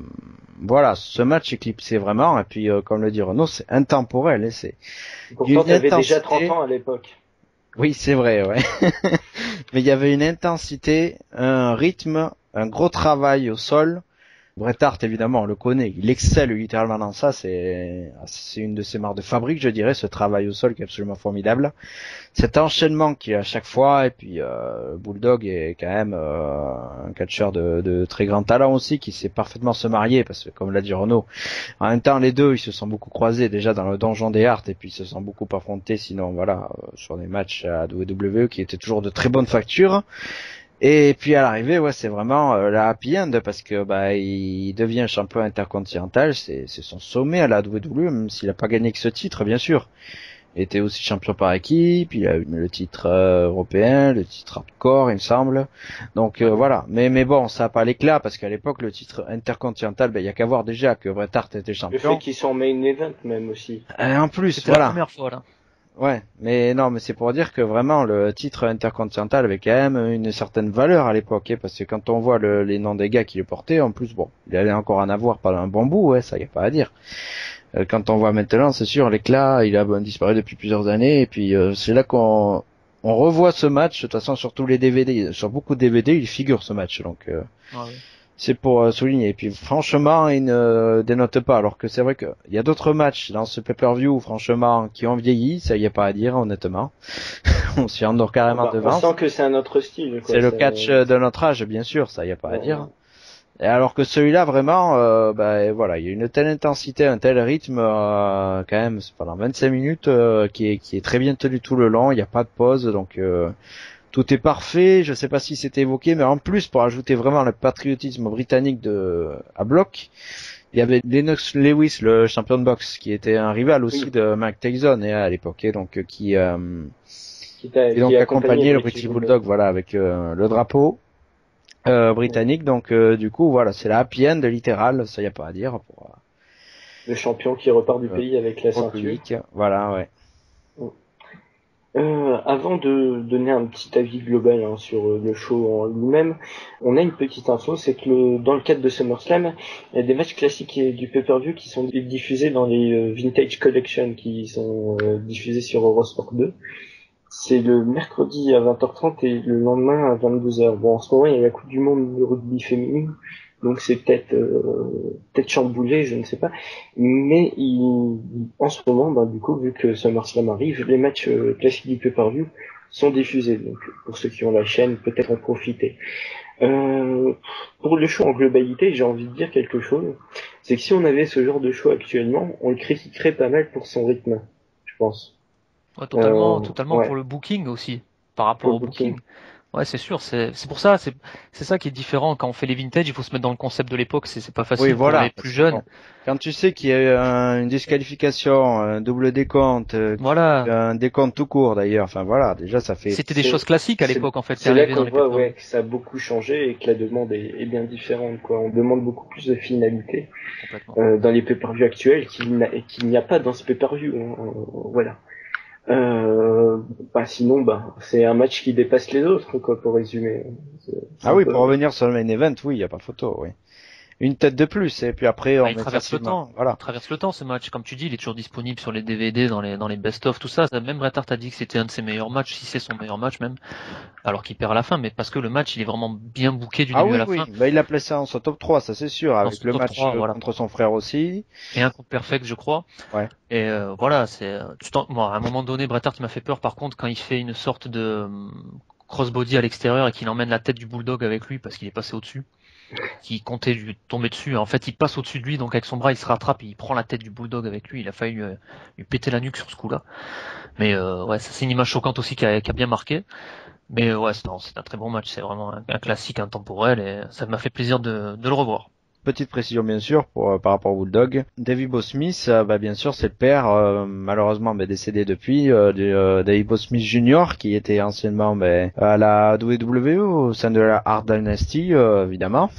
voilà, ce match éclipsait vraiment. Et puis comme le dit Renaud, c'est intemporel, c'est pourtant t'avais déjà 30 ans à l'époque. Oui, c'est vrai, ouais. Mais il y avait une intensité, un rythme, un gros travail au sol. Bret Hart, évidemment, on le connaît, il excelle littéralement dans ça, c'est une de ses marques de fabrique, je dirais, ce travail au sol qui est absolument formidable. Cet enchaînement qui est à chaque fois, et puis Bulldog est quand même un catcheur de très grand talent aussi, qui sait parfaitement se marier, parce que comme l'a dit Renaud, en même temps les deux ils se sont beaucoup croisés déjà dans le donjon des Hart, et puis ils se sont beaucoup affrontés sinon voilà sur des matchs à WWE qui étaient toujours de très bonne facture. Et puis à l'arrivée, c'est vraiment la happy end, parce que il devient champion intercontinental, c'est son sommet à la WWE, même s'il a pas gagné que ce titre, bien sûr. Il était aussi champion par équipe, il a eu le titre européen, le titre hardcore, il me semble. Donc voilà, mais bon, ça a pas l'éclat, parce qu'à l'époque le titre intercontinental, il y a qu'à voir déjà que Bret Hart était champion. Le fait qu'ils sont en main event même aussi. En plus, c'était voilà. La première fois là. Ouais, mais non, mais c'est pour dire que vraiment le titre intercontinental avait quand même une certaine valeur à l'époque, parce que quand on voit les noms des gars qui le portaient, en plus, il allait encore en avoir pendant un bon bout, ça y a pas à dire. Quand on voit maintenant, c'est sûr, l'éclat, il a disparu depuis plusieurs années, et puis c'est là qu'on revoit ce match. De toute façon, sur tous les DVD, sur beaucoup de DVD, il figure ce match, donc oui. C'est pour souligner. Et puis franchement, il ne dénote pas, alors que c'est vrai qu'il y a d'autres matchs dans ce pay-per-view, franchement, qui ont vieilli, ça y a pas à dire, honnêtement. On s'y endort carrément devant. On sent que c'est un autre style, quoi. C'est le catch de notre âge, bien sûr, ça y a pas à dire. Et alors que celui-là, vraiment, voilà, il y a une telle intensité, un tel rythme, quand même, pendant 25 minutes, qui est très bien tenu tout le long, il n'y a pas de pause, donc tout est parfait. Je sais pas si c'était évoqué, mais en plus, pour ajouter vraiment le patriotisme britannique à bloc, il y avait Lennox Lewis, le champion de boxe, qui était un rival aussi de Mike Tyson à l'époque, donc qui accompagnait le British Bulldog, voilà, avec le drapeau britannique. Donc du coup, voilà, c'est la happy end littérale, ça y a pas à dire. Pour le champion qui repart du pays avec la ceinture. Public. Voilà, ouais. Avant de donner un petit avis global sur le show en lui-même, on a une petite info, c'est que dans le cadre de SummerSlam, il y a des matchs classiques du pay-per-view qui sont diffusés dans les Vintage Collection, qui sont diffusés sur Eurosport 2. C'est le mercredi à 20h30 et le lendemain à 22h. Bon, en ce moment, il y a la Coupe du Monde de rugby féminine, donc c'est peut-être chamboulé, je ne sais pas. Mais en ce moment, du coup, vu que SummerSlam arrive, les matchs classiques du pay-per-view sont diffusés. Donc, pour ceux qui ont la chaîne, peut-être en profiter. Pour le show en globalité, j'ai envie de dire quelque chose. C'est que si on avait ce genre de show actuellement, on le critiquerait pas mal pour son rythme, je pense. Ouais, totalement ouais. Pour le booking aussi, par rapport au booking. Ouais, c'est sûr, c'est pour ça, c'est ça qui est différent. Quand on fait les vintage, il faut se mettre dans le concept de l'époque, c'est pas facile Oui, pour voilà. les plus jeunes. Bon, quand tu sais qu'il y a eu une disqualification, un double décompte, Voilà. un décompte tout court d'ailleurs, enfin voilà, déjà ça fait... C'était des choses classiques à C'est l'époque, en fait, qui c'est là arrivaient dans qu'on les voit pay-per-view. que ça a beaucoup changé et que la demande est bien différente, quoi. On demande beaucoup plus de finalité Complètement. dans les pay-per-view actuels qu'il n'y a pas dans ce pay-per-view. Voilà. Sinon, c'est un match qui dépasse les autres, quoi, pour résumer. C'est Ah un oui, peu- pour revenir sur le main event, oui, il n'y a pas photo, oui. Une tête de plus, et puis après on Il met traverse le facilement, temps. Il voilà. traverse le temps, ce match. Comme tu dis, il est toujours disponible sur les DVD, dans les best-of, tout ça. Même Bret Hart a dit que c'était un de ses meilleurs matchs, si c'est son meilleur match même, alors qu'il perd à la fin, mais parce que le match, il est vraiment bien booké du Ah début à oui, la oui, fin. bah, il l'a placé en son top 3, ça c'est sûr, Dans avec son le top match 3, voilà. contre son frère aussi. Et un contre perfect, je crois. Ouais. Et voilà, moi, à un moment donné, Bret Hart m'a fait peur, par contre, quand il fait une sorte de crossbody à l'extérieur et qu'il emmène la tête du bulldog avec lui parce qu'il est passé au-dessus, qui comptait lui tomber dessus. En fait, il passe au-dessus de lui, donc avec son bras, il se rattrape et il prend la tête du bulldog avec lui. Il a failli lui péter la nuque sur ce coup-là. Mais ouais, ça c'est une image choquante aussi qui a bien marqué. Mais ouais, c'est un très bon match. C'est vraiment un classique intemporel et ça m'a fait plaisir de le revoir. Petite précision bien sûr par rapport au Bulldog. Davey Boy Smith, bien sûr c'est le père, malheureusement décédé depuis, de Davey Boy Smith Jr. qui était anciennement à la WWE au sein de la Hart Dynasty, évidemment.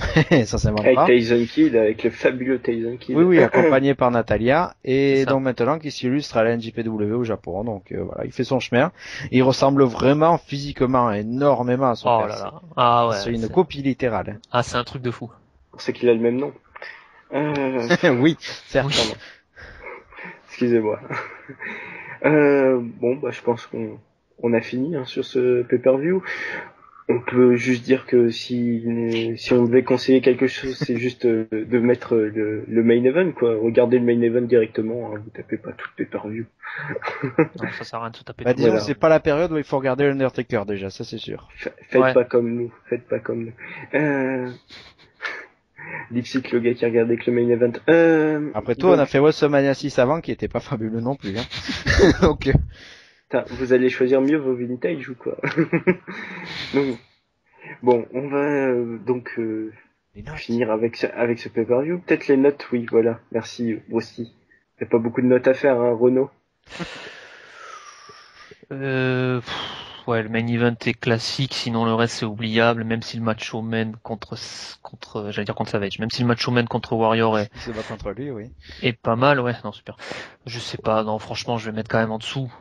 Ça s'invente Avec pas. Tyson Kidd, avec le fabuleux Tyson Kidd. Oui, accompagné par Natalia, et C'est ça. donc maintenant qui s'illustre à la NJPW au Japon, donc voilà, il fait son chemin. Il ressemble vraiment physiquement énormément à son Oh père. là là. Ah C'est ouais. une copie littérale. Ah, c'est un truc de fou. Pour ça qu'il a le même nom. Oui, certes. Oui. Excusez-moi. Je pense qu'on a fini sur ce pay-per-view. On peut juste dire que si on devait conseiller quelque chose, c'est juste de mettre le main event, quoi. Regardez le main event directement, hein, vous tapez pas tout le pay-per-view. Non, ça sert à rien de se taper. Disons Voilà. que c'est pas la période où il faut regarder l'Undertaker déjà, ça c'est sûr. Faites Ouais. pas comme nous, faites pas comme nous. Dipsic, le gars qui a regardé que le main event. Après tout, on a fait WrestleMania 6 avant qui était pas fabuleux non plus. Hein. Donc, vous allez choisir mieux vos vintage ou quoi? Donc, bon, on va finir avec ce pay-per-view. Peut-être les notes, oui, voilà. Merci, aussi. Il n'y a pas beaucoup de notes à faire, hein, Renaud. Ouais, le main event est classique, sinon le reste c'est oubliable, même si le Macho Man contre Savage, même si le Macho Man contre Warrior il se bat contre lui, oui. est pas mal, ouais, non, super. Je sais pas, non, franchement, je vais mettre quand même en dessous,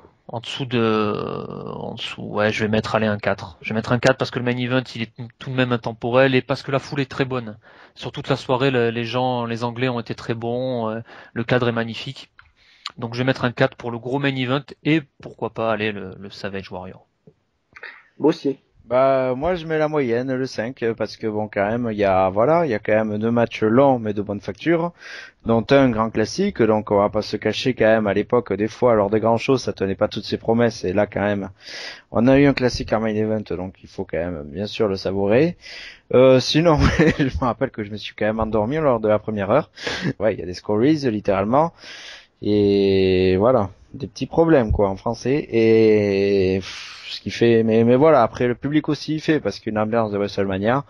ouais, je vais mettre, un 4. Je vais mettre un 4 parce que le main event, il est tout de même intemporel et parce que la foule est très bonne. Sur toute la soirée, les Anglais ont été très bons, le cadre est magnifique. Donc je vais mettre un 4 pour le gros main event et pourquoi pas aller le Savage Warrior. Moi aussi. Moi je mets la moyenne, le 5, parce que bon quand même il y a quand même 2 matchs longs mais de bonne facture, dont un grand classique, donc on va pas se cacher quand même à l'époque des fois lors des grands shows ça tenait pas toutes ses promesses et là quand même on a eu un classique en main event donc il faut quand même bien sûr le savourer. Sinon je me rappelle que je me suis quand même endormi lors de la première heure. Ouais, il y a des scories littéralement et voilà, des petits problèmes quoi en français et ce qui fait mais voilà, après le public aussi y fait parce qu'une ambiance de WrestleMania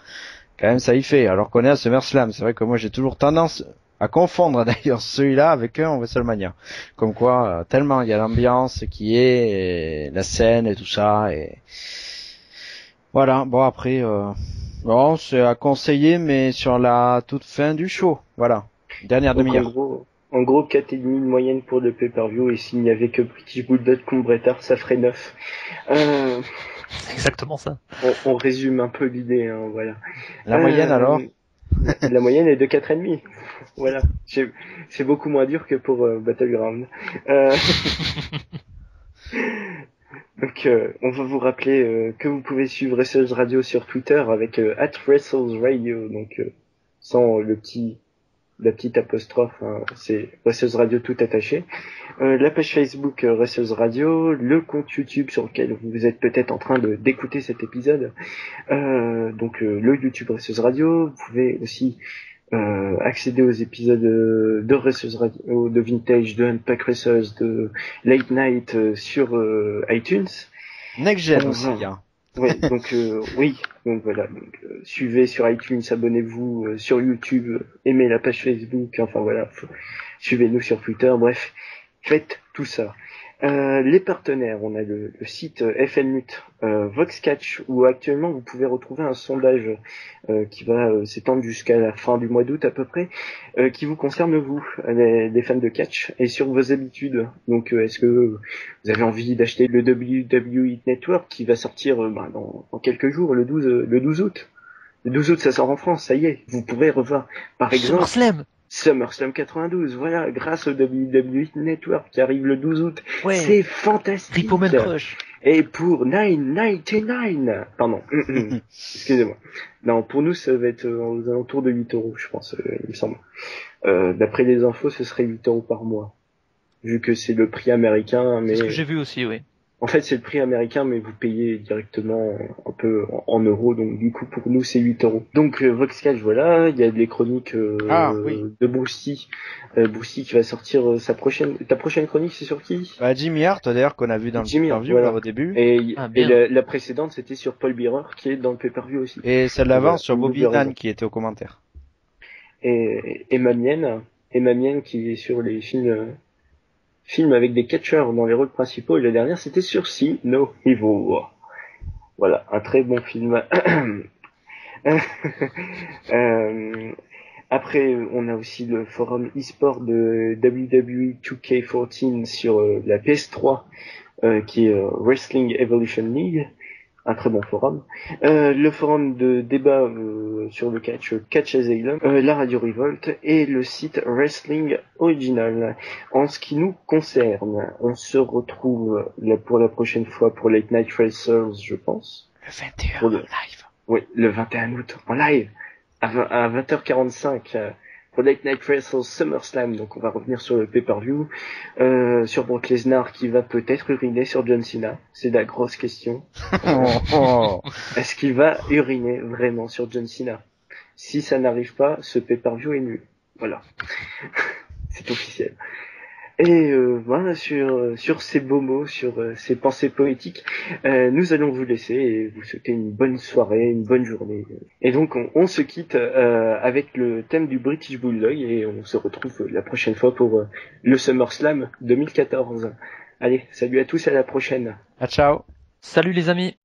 quand même ça y fait alors qu'on est à SummerSlam. C'est vrai que moi j'ai toujours tendance à confondre d'ailleurs celui-là avec un WrestleMania, comme quoi tellement il y a l'ambiance qui est et la scène et tout ça et voilà. Bon après bon c'est à conseiller mais sur la toute fin du show, voilà, dernière Donc, demi-heure. En gros, 4,5 de moyenne pour le pay-per-view, et s'il n'y avait que British Bulldog contre Bret Hart, ça ferait 9. C'est exactement ça. On résume un peu l'idée, hein, voilà. La moyenne alors? La moyenne est de 4,5. Voilà. C'est beaucoup moins dur que pour Battleground. Donc, on va vous rappeler que vous pouvez suivre Wrestlers Radio sur Twitter avec @WrestlesRadio, donc sans la petite apostrophe, hein, c'est Wrestlers Radio tout attaché. La page Facebook Wrestlers Radio, le compte YouTube sur lequel vous êtes peut-être en train d'écouter cet épisode. Donc le YouTube Wrestlers Radio. Vous pouvez aussi accéder aux épisodes de Wrestlers Radio, de Vintage, de Unpack Wrestlers, de Late Night sur iTunes. Next Gen aussi, hein. Ouais, donc oui, donc voilà, donc suivez sur iTunes, abonnez-vous sur YouTube, aimez la page Facebook, enfin voilà, suivez-nous sur Twitter, bref, faites tout ça. Les partenaires, on a le site FNMUT, Voxcatch, où actuellement vous pouvez retrouver un sondage qui va s'étendre jusqu'à la fin du mois d'août à peu près, qui vous concerne vous, les fans de catch, et sur vos habitudes. Donc est-ce que vous avez envie d'acheter le WWE Network qui va sortir dans quelques jours, le 12 août. Le 12 août, ça sort en France, ça y est. Vous pourrez revoir, par exemple, SummerSlam 92, voilà, grâce au WWE Network qui arrive le 12 août. Ouais. C'est fantastique. Ripple Crush. Et pour 9,99, pardon, excusez-moi. Non, pour nous, ça va être aux alentours de 8 euros, je pense, il me semble. D'après les infos, ce serait 8 euros par mois. Vu que c'est le prix américain, mais... C'est ce que j'ai vu aussi, oui. En fait, c'est le prix américain, mais vous payez directement un peu en euros, donc du coup, pour nous, c'est 8 euros. Donc, Voxcatch, voilà, il y a des chroniques de Brucey. Brucey qui va sortir ta prochaine chronique, c'est sur qui? Jimmy Hart, d'ailleurs, qu'on a vu dans le pay-per-view voilà. au début. Et la précédente, c'était sur Paul Bearer, qui est dans le pay-per-view aussi. Et celle d'avant sur Bobby Heenan, qui était aux commentaires. Et ma mienne qui est sur les films avec des catcheurs dans les rôles principaux, et la dernière c'était sur See No Evil. Voilà, un très bon film. Après, on a aussi le forum e-sport de WWE 2K14 sur la PS3, qui est Wrestling Evolution League. Un très bon forum. Le forum de débat sur le Catch Asylum, la Radio Revolt et le site Wrestling Original. En ce qui nous concerne, on se retrouve pour la prochaine fois pour Late Night Racers, je pense. Le 21 en live. Oui, le 21 août en live à 20h45. Pour Late Night Wrestling SummerSlam, donc on va revenir sur le pay-per-view, sur Brock Lesnar qui va peut-être uriner sur John Cena, c'est la grosse question. Est-ce qu'il va uriner vraiment sur John Cena? Si ça n'arrive pas, ce pay-per-view est nul. Voilà. C'est officiel. Et voilà, sur ces beaux mots, sur ces pensées poétiques, nous allons vous laisser et vous souhaiter une bonne soirée, une bonne journée. Et donc on se quitte avec le thème du British Bulldog et on se retrouve la prochaine fois pour le SummerSlam 2014. Allez, salut à tous, à la prochaine. Ciao. Salut les amis.